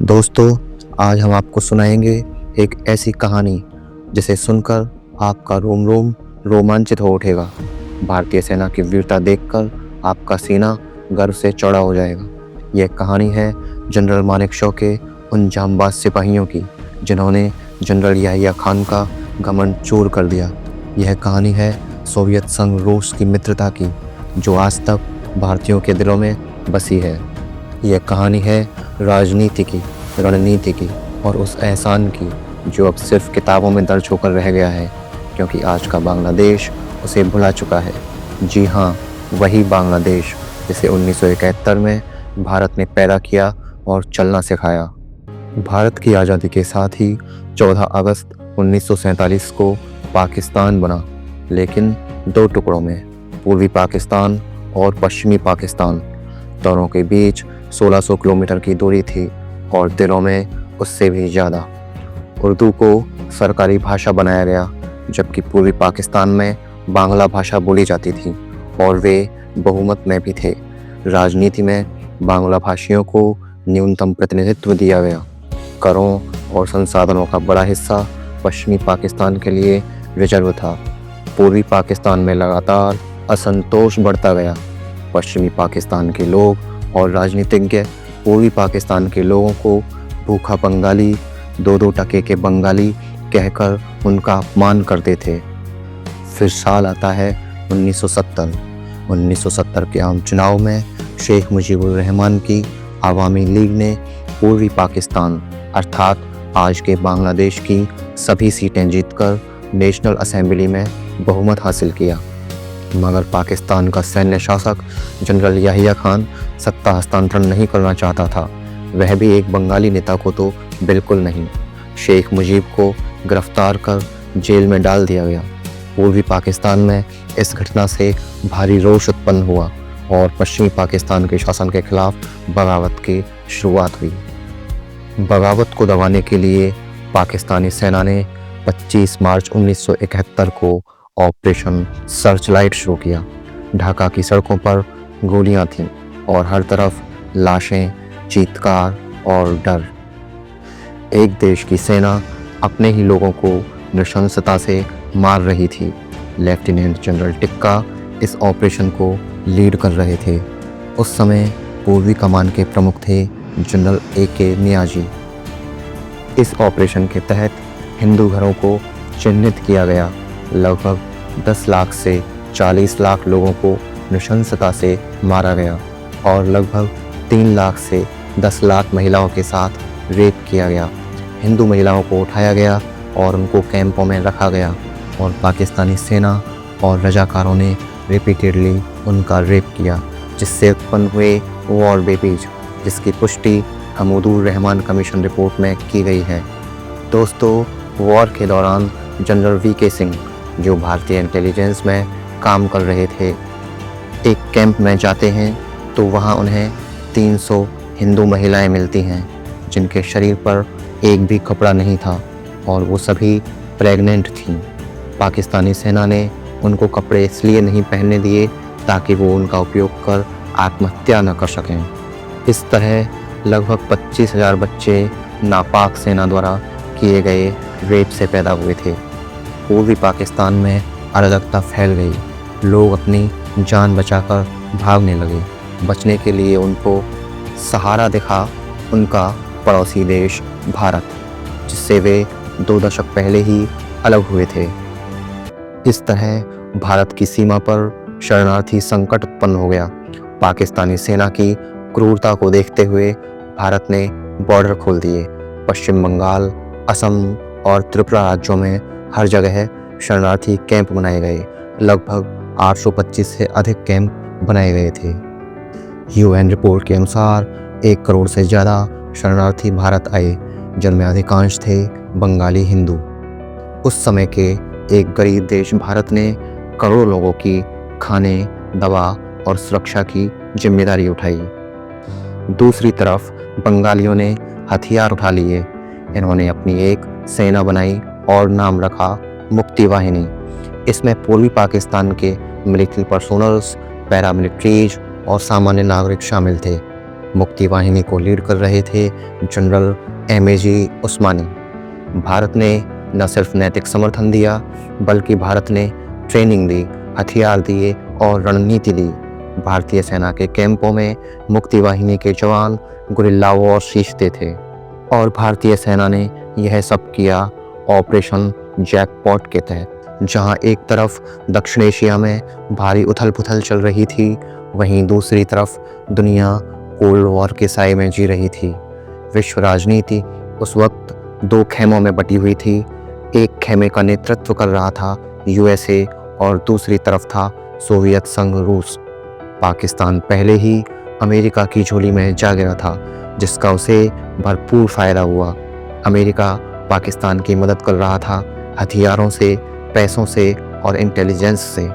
दोस्तों, आज हम आपको सुनाएंगे एक ऐसी कहानी जिसे सुनकर आपका रोम रोम रोमांचित हो उठेगा। भारतीय सेना की वीरता देखकर आपका सीना गर्व से चौड़ा हो जाएगा। यह कहानी है जनरल मानेकशॉ के उन जांबाज सिपाहियों की जिन्होंने जनरल याहिया खान का घमंड चूर कर दिया। यह कहानी है सोवियत संघ रूस की मित्रता की, जो आज तक भारतीयों के दिलों में बसी है। यह कहानी है राजनीति की, रणनीति की और उस एहसान की जो अब सिर्फ किताबों में दर्ज होकर रह गया है, क्योंकि आज का बांग्लादेश उसे भुला चुका है। जी हाँ, वही बांग्लादेश जिसे 1971 में भारत ने पैदा किया और चलना सिखाया। भारत की आज़ादी के साथ ही 14 अगस्त 1947 को पाकिस्तान बना, लेकिन दो टुकड़ों में, पूर्वी पाकिस्तान और पश्चिमी पाकिस्तान। दोनों के बीच 1600 किलोमीटर की दूरी थी और दिलों में उससे भी ज़्यादा। उर्दू को सरकारी भाषा बनाया गया, जबकि पूर्वी पाकिस्तान में बांग्ला भाषा बोली जाती थी और वे बहुमत में भी थे। राजनीति में बांग्ला भाषियों को न्यूनतम प्रतिनिधित्व दिया गया। करों और संसाधनों का बड़ा हिस्सा पश्चिमी पाकिस्तान के लिए रिजर्व था। पूर्वी पाकिस्तान में लगातार असंतोष बढ़ता गया। पश्चिमी पाकिस्तान के लोग और राजनीतिज्ञ पूर्वी पाकिस्तान के लोगों को भूखा बंगाली, 2-2 टके के बंगाली कहकर उनका अपमान करते थे। फिर साल आता है 1970। 1970 के आम चुनाव में शेख मुजीबुर रहमान की आवामी लीग ने पूर्वी पाकिस्तान अर्थात आज के बांग्लादेश की सभी सीटें जीतकर नेशनल असेंबली में बहुमत हासिल किया। मगर पाकिस्तान का सैन्य शासक जनरल याहिया खान सत्ता हस्तांतरण नहीं करना चाहता था, वह भी एक बंगाली नेता को तो बिल्कुल नहीं। शेख मुजीब को गिरफ्तार कर जेल में डाल दिया गया। पूर्वी पाकिस्तान में इस घटना से भारी रोष उत्पन्न हुआ और पश्चिमी पाकिस्तान के शासन के खिलाफ बगावत की शुरुआत हुई। बगावत को दबाने के लिए पाकिस्तानी सेना ने 25 मार्च 1971 को ऑपरेशन सर्चलाइट शुरू किया। ढाका की सड़कों पर गोलियां थीं और हर तरफ लाशें, चीत्कार और डर। एक देश की सेना अपने ही लोगों को नृशंसता से मार रही थी। लेफ्टिनेंट जनरल टिक्का इस ऑपरेशन को लीड कर रहे थे। उस समय पूर्वी कमान के प्रमुख थे जनरल AK नियाजी। इस ऑपरेशन के तहत हिंदू घरों को चिन्हित किया गया। लगभग 10 लाख से 40 लाख लोगों को नृशंसता से मारा गया और लगभग 3 लाख से 10 लाख महिलाओं के साथ रेप किया गया। हिंदू महिलाओं को उठाया गया और उनको कैंपों में रखा गया और पाकिस्तानी सेना और रजाकारों ने रिपीटेडली उनका रेप किया, जिससे उत्पन्न हुए वॉर बेबीज, जिसकी पुष्टि हमूदुर रहमान कमीशन रिपोर्ट में की गई है। दोस्तों, वॉर के दौरान जनरल VK सिंह, जो भारतीय इंटेलिजेंस में काम कर रहे थे, एक कैंप में जाते हैं तो वहाँ उन्हें 300 हिंदू महिलाएं मिलती हैं जिनके शरीर पर एक भी कपड़ा नहीं था और वो सभी प्रेग्नेंट थीं। पाकिस्तानी सेना ने उनको कपड़े इसलिए नहीं पहनने दिए ताकि वो उनका उपयोग कर आत्महत्या न कर सकें। इस तरह लगभग 25,000 बच्चे नापाक सेना द्वारा किए गए रेप से पैदा हुए थे। पूर्वी पाकिस्तान में अराजकता फैल गई। लोग अपनी जान बचाकर भागने लगे। बचने के लिए उनको सहारा दिखा उनका पड़ोसी देश भारत, जिससे वे 2 दशक पहले ही अलग हुए थे। इस तरह भारत की सीमा पर शरणार्थी संकट उत्पन्न हो गया। पाकिस्तानी सेना की क्रूरता को देखते हुए भारत ने बॉर्डर खोल दिए। पश्चिम बंगाल, असम और त्रिपुरा राज्यों में हर जगह शरणार्थी कैंप बनाए गए। लगभग 825 से अधिक कैंप बनाए गए थे। UN रिपोर्ट के अनुसार 1 करोड़ से ज़्यादा शरणार्थी भारत आए, जिनमें अधिकांश थे बंगाली हिंदू। उस समय के एक गरीब देश भारत ने करोड़ों लोगों की खाने, दवा और सुरक्षा की जिम्मेदारी उठाई। दूसरी तरफ बंगालियों ने हथियार उठा लिए। इन्होंने अपनी एक सेना बनाई और नाम रखा मुक्ति वाहिनी। इसमें पूर्वी पाकिस्तान के मिलिट्री पर्सोनल्स, पैरामिलिट्रीज और सामान्य नागरिक शामिल थे। मुक्ति वाहिनी को लीड कर रहे थे जनरल एमएजी उस्मानी। भारत ने न सिर्फ नैतिक समर्थन दिया बल्कि भारत ने ट्रेनिंग दी, हथियार दिए और रणनीति दी। भारतीय सेना के कैंपों में मुक्ति वाहिनी के जवान गुरिल्ला वॉर सीखते थे और भारतीय सेना ने यह सब किया ऑपरेशन जैकपॉट के तहत। जहां एक तरफ दक्षिण एशिया में भारी उथल पुथल चल रही थी, वहीं दूसरी तरफ दुनिया कोल्ड वॉर के साए में जी रही थी। विश्व राजनीति उस वक्त दो खेमों में बटी हुई थी। एक खेमे का नेतृत्व कर रहा था यूएसए और दूसरी तरफ था सोवियत संघ रूस। पाकिस्तान पहले ही अमेरिका की झोली में जा गिरा था, जिसका उसे भरपूर फायदा हुआ। अमेरिका पाकिस्तान की मदद कर रहा था हथियारों से, पैसों से और इंटेलिजेंस से।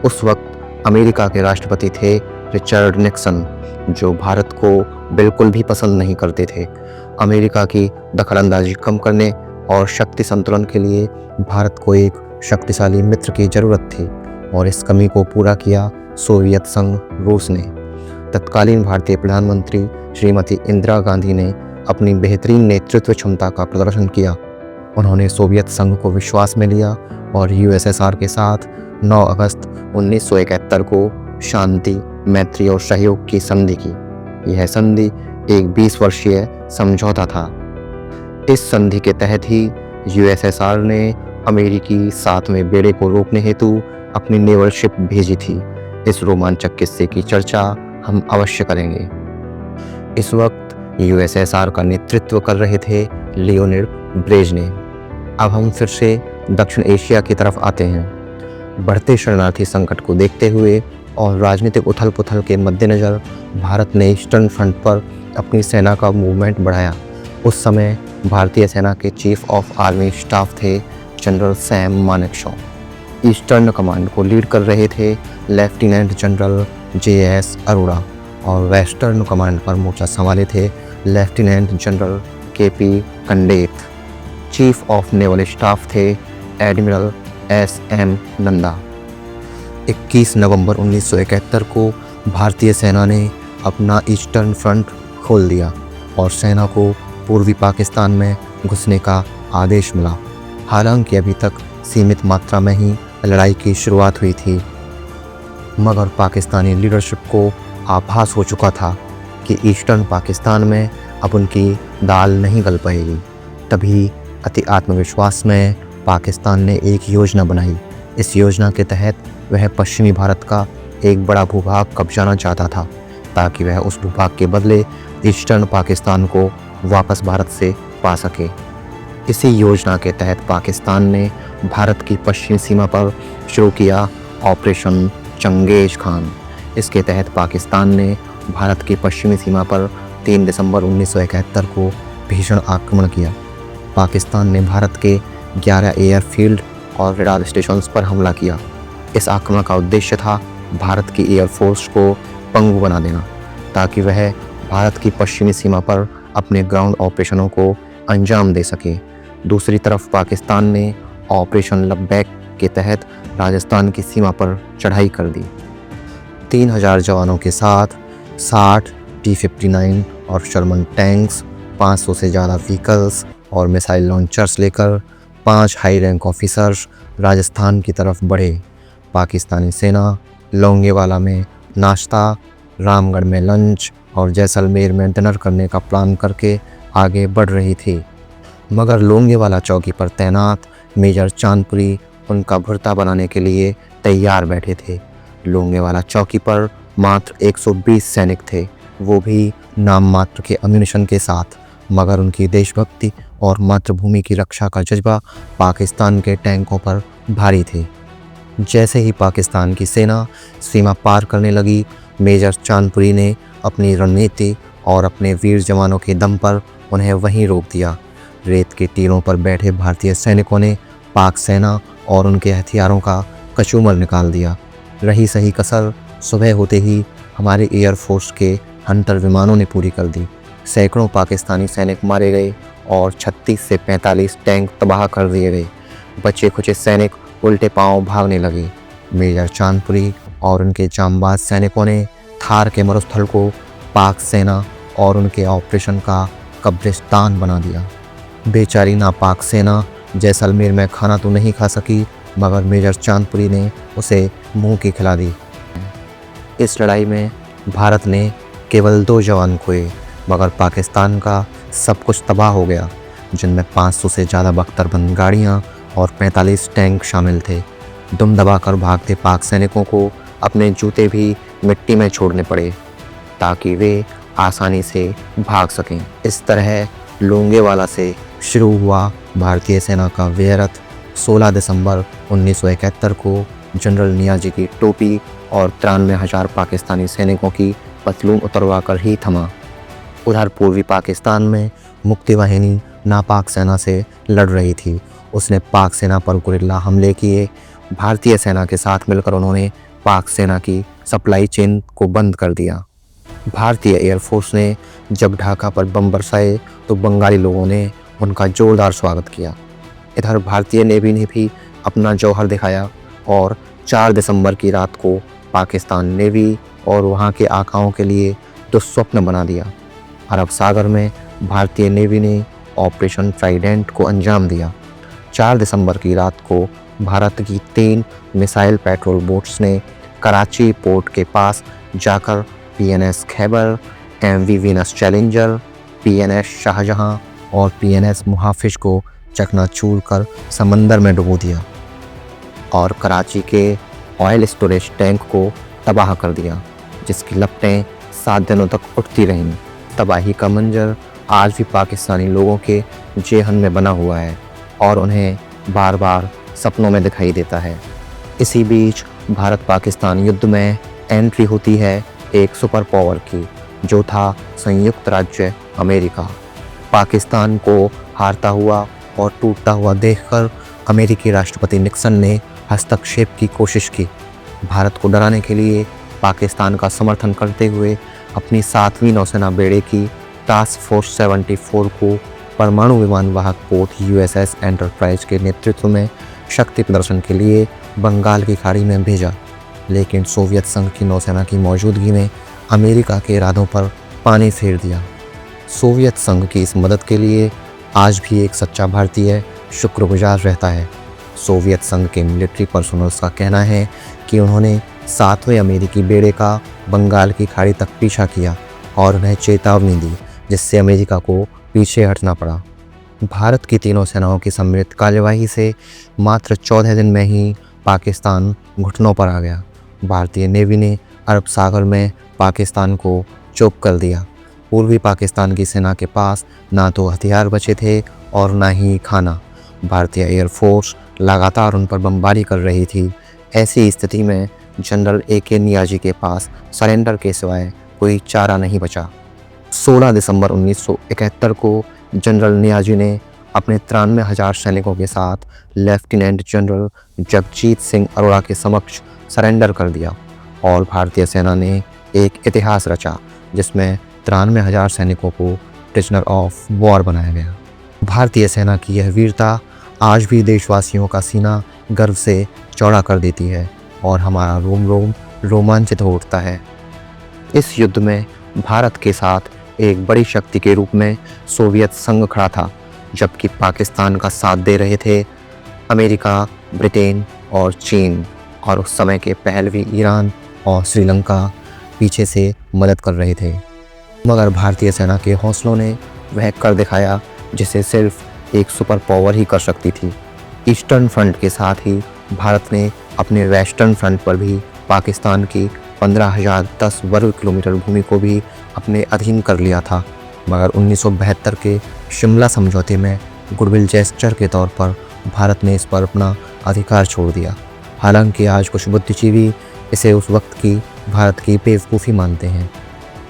उस वक्त अमेरिका के राष्ट्रपति थे रिचर्ड निक्सन, जो भारत को बिल्कुल भी पसंद नहीं करते थे। अमेरिका की दखलंदाजी कम करने और शक्ति संतुलन के लिए भारत को एक शक्तिशाली मित्र की जरूरत थी और इस कमी को पूरा किया सोवियत संघ रूस ने। तत्कालीन भारतीय प्रधानमंत्री श्रीमती इंदिरा गांधी ने अपनी बेहतरीन नेतृत्व क्षमता का प्रदर्शन किया। उन्होंने सोवियत संघ को विश्वास में लिया और यूएसएसआर के साथ 9 अगस्त 1971 को शांति, मैत्री और सहयोग की संधि की। यह संधि एक 20 वर्षीय समझौता था। इस संधि के तहत ही यूएसएसआर ने अमेरिकी 7वें बेड़े को रोकने हेतु अपनी नेवल शिप भेजी थी। इस रोमांचक किस्से की चर्चा हम अवश्य करेंगे। इस वक्त यूएसएसआर का नेतृत्व कर रहे थे लियोनिड ब्रेजनेव। अब हम फिर से दक्षिण एशिया की तरफ आते हैं। बढ़ते शरणार्थी संकट को देखते हुए और राजनीतिक उथल पुथल के मद्देनज़र भारत ने ईस्टर्न फ्रंट पर अपनी सेना का मूवमेंट बढ़ाया। उस समय भारतीय सेना के चीफ ऑफ आर्मी स्टाफ थे general Sam Manekshaw. Eastern command को लीड कर रहे थे लेफ्टिनेंट जनरल जेएस अरोड़ा और वेस्टर्न कमांड पर मोर्चा संभाले थे lieutenant general KP Candeth. Chief of naval staff थे एडमिरल एसएम नंदा। 21 नवंबर 1971 को भारतीय सेना ने अपना ईस्टर्न फ्रंट खोल दिया और सेना को पूर्वी पाकिस्तान में घुसने का आदेश मिला। हालांकि अभी तक सीमित मात्रा में ही लड़ाई की शुरुआत हुई थी, मगर पाकिस्तानी लीडरशिप को आभास हो चुका था कि ईस्टर्न पाकिस्तान में अब उनकी दाल नहीं गल पाएगी। तभी अति आत्मविश्वास में पाकिस्तान ने एक योजना बनाई। इस योजना के तहत वह पश्चिमी भारत का एक बड़ा भूभाग कब्जाना चाहता था, ताकि वह उस भूभाग के बदले ईस्टर्न पाकिस्तान को वापस भारत से पा सके। इसी योजना के तहत पाकिस्तान ने भारत की पश्चिमी सीमा पर शुरू किया ऑपरेशन चंगेज खान। इसके तहत पाकिस्तान ने भारत की पश्चिमी सीमा पर 3 दिसंबर 1971 को भीषण आक्रमण किया। पाकिस्तान ने भारत के 11 एयरफील्ड और रडार स्टेशंस पर हमला किया। इस आक्रमण का उद्देश्य था भारत की एयरफोर्स को पंगु बना देना, ताकि वह भारत की पश्चिमी सीमा पर अपने ग्राउंड ऑपरेशनों को अंजाम दे सके। दूसरी तरफ पाकिस्तान ने ऑपरेशन लब्बैक के तहत राजस्थान की सीमा पर चढ़ाई कर दी। 3000 जवानों के साथ 60 T-59 और शर्मन टैंक्स, 500 से ज़्यादा व्हीकल्स और मिसाइल लॉन्चर्स लेकर 5 हाई रैंक ऑफिसर्स राजस्थान की तरफ बढ़े। पाकिस्तानी सेना लोंगेवाला में नाश्ता, रामगढ़ में लंच और जैसलमेर में डिनर करने का प्लान करके आगे बढ़ रही थी, मगर लोंगेवाला चौकी पर तैनात मेजर चांदपुरी उनका भुर्ता बनाने के लिए तैयार बैठे थे। लोंगेवाला चौकी पर मात्र 120 सैनिक थे, वो भी नाम मात्र के अम्यूनिशन के साथ, मगर उनकी देशभक्ति और मातृभूमि की रक्षा का जज्बा पाकिस्तान के टैंकों पर भारी थे। जैसे ही पाकिस्तान की सेना सीमा पार करने लगी, मेजर चांदपुरी ने अपनी रणनीति और अपने वीर जवानों के दम पर उन्हें वहीं रोक दिया। रेत के टीलों पर बैठे भारतीय सैनिकों ने पाक सेना और उनके हथियारों का कचूमर निकाल दिया। रही सही कसर सुबह होते ही हमारे एयरफोर्स के हंटर विमानों ने पूरी कर दी। सैकड़ों पाकिस्तानी सैनिक मारे गए और 36 से 45 टैंक तबाह कर दिए गए। बचे खुचे सैनिक उल्टे पांव भागने लगे। मेजर चांदपुरी और उनके जांबाज सैनिकों ने थार के मरुस्थल को पाक सेना और उनके ऑपरेशन का कब्रिस्तान बना दिया। बेचारी नापाक सेना जैसलमेर में खाना तो नहीं खा सकी, मगर मेजर चांदपुरी ने उसे मुंह की खिला दी। इस लड़ाई में भारत ने केवल 2 जवान खोए, मगर पाकिस्तान का सब कुछ तबाह हो गया, जिनमें 500 से ज़्यादा बख्तरबंद गाड़ियाँ और 45 टैंक शामिल थे। दुम दबाकर भागते पाक सैनिकों को अपने जूते भी मिट्टी में छोड़ने पड़े ताकि वे आसानी से भाग सकें। इस तरह लोंगेवाला से शुरू हुआ भारतीय सेना का वीररथ 16 दिसंबर 1971 को जनरल नियाजी की टोपी और 93,000 पाकिस्तानी सैनिकों की पतलून उतरवाकर ही थमा। उधर पूर्वी पाकिस्तान में मुक्ति वाहिनी नापाक सेना से लड़ रही थी। उसने पाक सेना पर गुरिल्ला हमले किए। भारतीय सेना के साथ मिलकर उन्होंने पाक सेना की सप्लाई चेन को बंद कर दिया। भारतीय एयरफोर्स ने जब ढाका पर बम बरसाए तो बंगाली लोगों ने उनका जोरदार स्वागत किया। इधर भारतीय नेवी ने भी अपना जौहर दिखाया और 4 दिसंबर की रात को पाकिस्तान नेवी और वहां के आकाओं के लिए दुस्वप्न बना दिया। अरब सागर में भारतीय नेवी ने ऑपरेशन ट्राइडेंट को अंजाम दिया। 4 दिसंबर की रात को भारत की 3 मिसाइल पेट्रोल बोट्स ने कराची पोर्ट के पास जाकर PNS Khyber, MV Venus Challenger, PNS Shahjahan और पीएनएस मुहाफिज को चकनाचूर कर समंदर में डुबो दिया और कराची के ऑयल स्टोरेज टैंक को तबाह कर दिया, जिसकी लपटें 7 दिनों तक उठती रहीं। तबाही का मंजर आज भी पाकिस्तानी लोगों के जेहन में बना हुआ है और उन्हें बार बार सपनों में दिखाई देता है। इसी बीच भारत पाकिस्तान युद्ध में एंट्री होती है एक सुपर पावर की, जो था संयुक्त राज्य अमेरिका। पाकिस्तान को हारता हुआ और टूटता हुआ देखकर अमेरिकी राष्ट्रपति निक्सन ने हस्तक्षेप की कोशिश की। भारत को डराने के लिए पाकिस्तान का समर्थन करते हुए अपनी 7वीं नौसेना बेड़े की टास्क फोर्स 74 को परमाणु विमान वाहक पोत यूएसएस एंटरप्राइज के नेतृत्व में शक्ति प्रदर्शन के लिए बंगाल की खाड़ी में भेजा। लेकिन सोवियत संघ की नौसेना की मौजूदगी में अमेरिका के इरादों पर पानी फेर दिया। सोवियत संघ की इस मदद के लिए आज भी एक सच्चा भारतीय शुक्रगुजार रहता है। सोवियत संघ के मिलिट्री पर्सनल्स का कहना है कि उन्होंने 7वें अमेरिकी बेड़े का बंगाल की खाड़ी तक पीछा किया और उन्हें चेतावनी दी, जिससे अमेरिका को पीछे हटना पड़ा। भारत की तीनों सेनाओं की सम्मिलित कार्यवाही से मात्र 14 दिन में ही पाकिस्तान घुटनों पर आ गया। भारतीय नेवी ने अरब सागर में पाकिस्तान को चोक कर दिया। पूर्वी पाकिस्तान की सेना के पास ना तो हथियार बचे थे और ना ही खाना। भारतीय एयरफोर्स लगातार उन पर बमबारी कर रही थी। ऐसी स्थिति में जनरल ए.के. नियाजी के पास सरेंडर के सिवाय कोई चारा नहीं बचा। 16 दिसंबर 1971 को जनरल नियाजी ने अपने 93,000 सैनिकों के साथ लेफ्टिनेंट जनरल जगजीत सिंह अरोड़ा के समक्ष सरेंडर कर दिया और भारतीय सेना ने एक इतिहास रचा, जिसमें 93,000 सैनिकों को प्रिजनर ऑफ वॉर बनाया गया। भारतीय सेना की यह वीरता आज भी देशवासियों का सीना गर्व से चौड़ा कर देती है और हमारा रोम रोम रोमांचित हो उठता है। इस युद्ध में भारत के साथ एक बड़ी शक्ति के रूप में सोवियत संघ खड़ा था, जबकि पाकिस्तान का साथ दे रहे थे अमेरिका, ब्रिटेन और चीन, और उस समय के पहलवी ईरान और श्रीलंका पीछे से मदद कर रहे थे। मगर भारतीय सेना के हौसलों ने वह कर दिखाया जिसे सिर्फ एक सुपर पावर ही कर सकती थी। ईस्टर्न फ्रंट के साथ ही भारत ने अपने वेस्टर्न फ्रंट पर भी पाकिस्तान की 15,010 वर्ग किलोमीटर भूमि को भी अपने अधीन कर लिया था। मगर 1972 के शिमला समझौते में गुडविल जेस्चर के तौर पर भारत ने इस पर अपना अधिकार छोड़ दिया। हालांकि आज कुछ बुद्धिजीवी इसे उस वक्त की भारत की बेवकूफ़ी मानते हैं।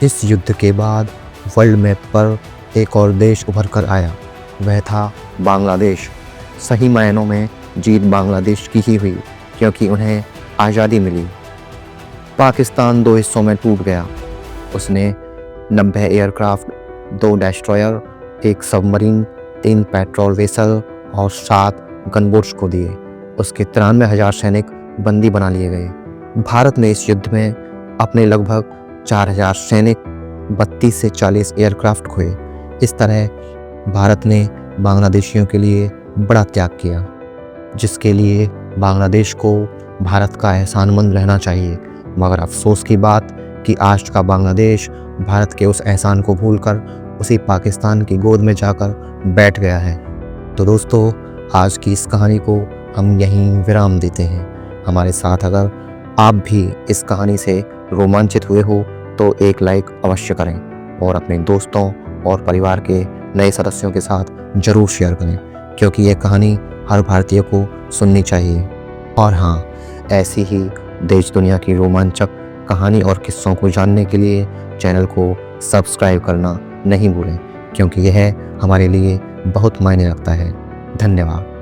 इस युद्ध के बाद वर्ल्ड मैप पर एक और देश उभर कर आया, वह था बांग्लादेश। सही मायनों में जीत बांग्लादेश की ही हुई, क्योंकि उन्हें आज़ादी मिली। पाकिस्तान 2 हिस्सों में टूट गया। उसने 90 aircraft, 2 destroyer, 1 submarine, 3 patrol vessel और 7 गनबोट्स को दिए। उसके 93,000 सैनिक बंदी बना लिए गए। भारत ने इस युद्ध में अपने लगभग 4,000 सैनिक 32 से 40 एयरक्राफ्ट खोए। इस तरह भारत ने बांग्लादेशियों के लिए बड़ा त्याग किया, जिसके लिए बांग्लादेश को भारत का एहसानमंद रहना चाहिए। मगर अफसोस की बात कि आज का बांग्लादेश भारत के उस एहसान को भूलकर उसी पाकिस्तान की गोद में जाकर बैठ गया है। तो दोस्तों, आज की इस कहानी को हम यहीं विराम देते हैं। हमारे साथ अगर आप भी इस कहानी से रोमांचित हुए हो तो एक लाइक अवश्य करें और अपने दोस्तों और परिवार के नए सदस्यों के साथ ज़रूर शेयर करें, क्योंकि ये कहानी हर भारतीय को सुननी चाहिए। और हाँ, ऐसी ही देश दुनिया की रोमांचक कहानी और किस्सों को जानने के लिए चैनल को सब्सक्राइब करना नहीं भूलें, क्योंकि यह हमारे लिए बहुत मायने रखता है। धन्यवाद।